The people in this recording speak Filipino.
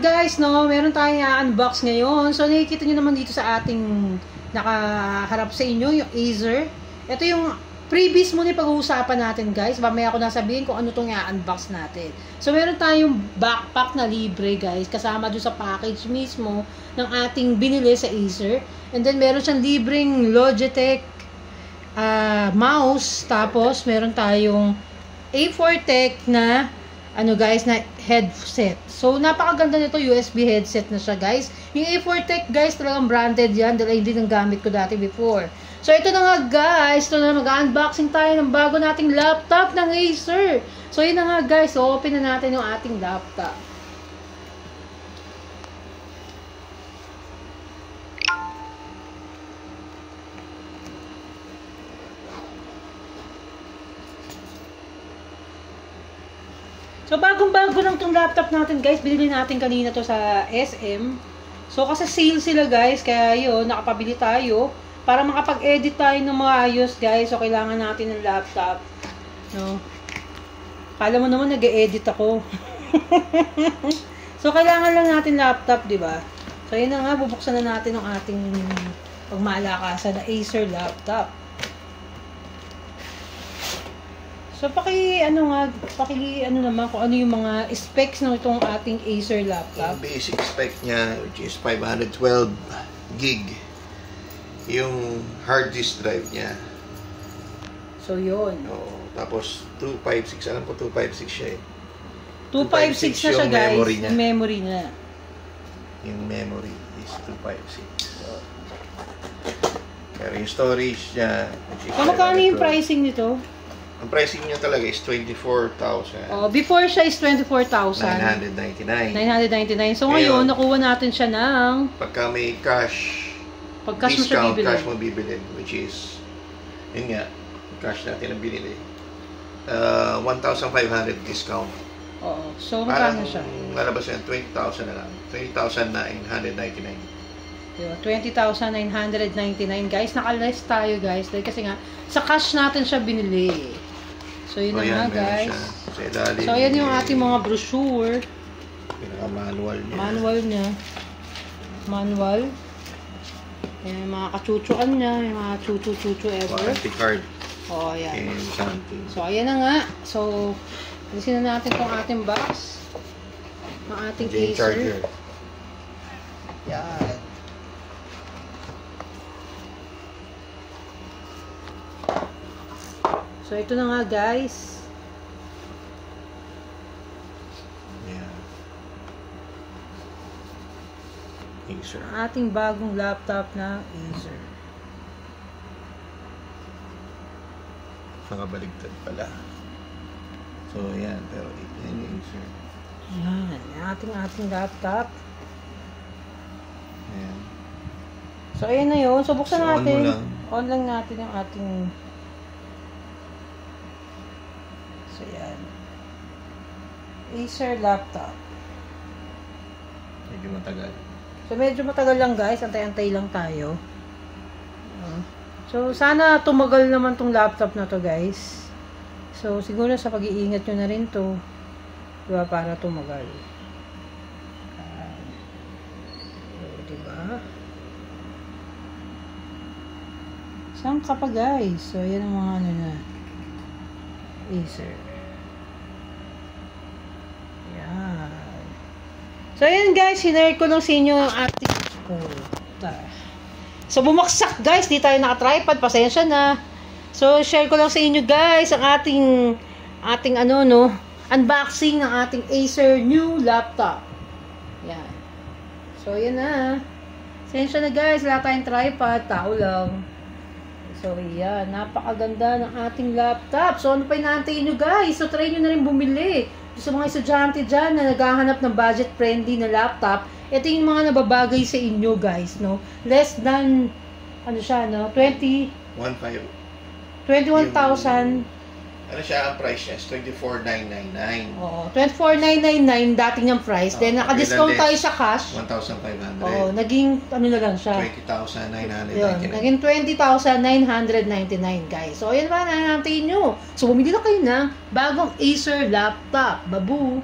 guys, no, meron tayong unbox ngayon. So nakikita nyo naman dito sa ating nakaharap sa inyo, yung Acer. Ito yung previous muna pag-uusapan natin guys. Mamaya ako nasabihin kung ano itong i-unbox natin. So meron tayong backpack na libre guys, kasama doon sa package mismo ng ating binili sa Acer. And then meron siyang libreng Logitech mouse. Tapos meron tayong A4 Tech na ano guys, na headset. So, napakaganda nito, USB headset na siya guys. Yung A4 Tech guys, talagang branded yan. Dahil hindi nang gamit ko dati before. So, ito na nga guys. Ito na, mag-unboxing tayo ng bago nating laptop ng Acer. So, yun na nga guys. So, open na natin yung ating laptop. So, bagong-bago lang tong laptop natin, guys. Binili natin kanina to sa SM. So, kasi sale sila, guys. Kaya yun, nakapabili tayo. Para makapag-edit tayo ng maayos, guys. So, kailangan natin ng laptop. No? Kala mo naman, nag-e-edit ako. So, kailangan lang natin laptop, di ba? So, yun na nga. Bubuksan na natin ang ating pagmalakasan na Acer laptop. So, ano naman kung ano yung mga specs ng itong ating Acer laptop. Yung basic spec niya, which is 512 gig. Yung hard disk drive niya. So, yun. Oo, tapos 256, alam ko 256 siya eh. 256 na siya guys, memory niya. Yung memory niya. Yung memory is 256. Pero yung storage niya, which is So, magkano yung pricing nito? Ang pricing niya talaga is 24,000. Oh, before siya is 24,000. 999. 999. So ngayon, nakuha natin siya ng pagka may cash, discount, cash mo bibilin, which is, yun nga, cash natin ang binili. 1,500 discount. Oo. So, magkano siya? Lalabas yan, 20,000 na lang. 20,999. Diba? 20,999 guys. Naka-less tayo guys. Dahil kasi nga, sa cash natin siya binili. So, yun na nga guys. So, yan yung ating mga brochure. Pinaka-manual niya. Manual. Yan yung mga kachuchuan niya. Yung mga chuchu ever. Warranty card. Oo, yan. And something. So, ayan na nga. So, alisin na natin itong ating box. Ng ating Acer. Charger. Yan. So, ito na nga guys. Yeah. Acer. Ating bagong laptop na Acer. Nakabaligtad pala. So, yan. Pero, yan yung Acer. Yan. Ating laptop. Ayan. So, ayan na yun. So, buksan natin. On lang natin yung ating... So, yan. Acer laptop. Medyo matagal. So, medyo matagal lang guys. Antay-antay lang tayo. So, sana tumagal naman tong laptop na to guys. So, siguro sa pag-iingat nyo na rin to. Diba? Para tumagal. So, diba? Saan ka pa guys? So, yan ang mga ano na. Acer. Yan. So, ayan guys. Sinare ko lang sa inyo ang ating... So, bumaksak guys. Di tayo naka-tripod. Pasensya na. So, share ko lang sa inyo guys ang ating unboxing ng ating Acer new laptop. Yan. So, yan na. Pasensya na guys. Wala tayong tripod. Tao lang. So, yan. Napakaganda ng ating laptop. So, ano pa inaantay nyo guys? So, try nyo na rin bumili. Sa mga estudyante dyan na naghahanap ng budget-friendly na laptop, ito yung mga nababagay sa inyo guys, no? Less than, ano siya, no? 21,000. Ano siya, ang price niya is 24,999. Oo, 24,999 dating niyang price. Then, naka-discount tayo sa cash. 1,500. Oo, naging, ano na lang siya. 20,999. Naging 20,999 guys. So, ayan ba, nahantayin nyo. So, bumili na kayo ng bagong Acer laptop. Babu!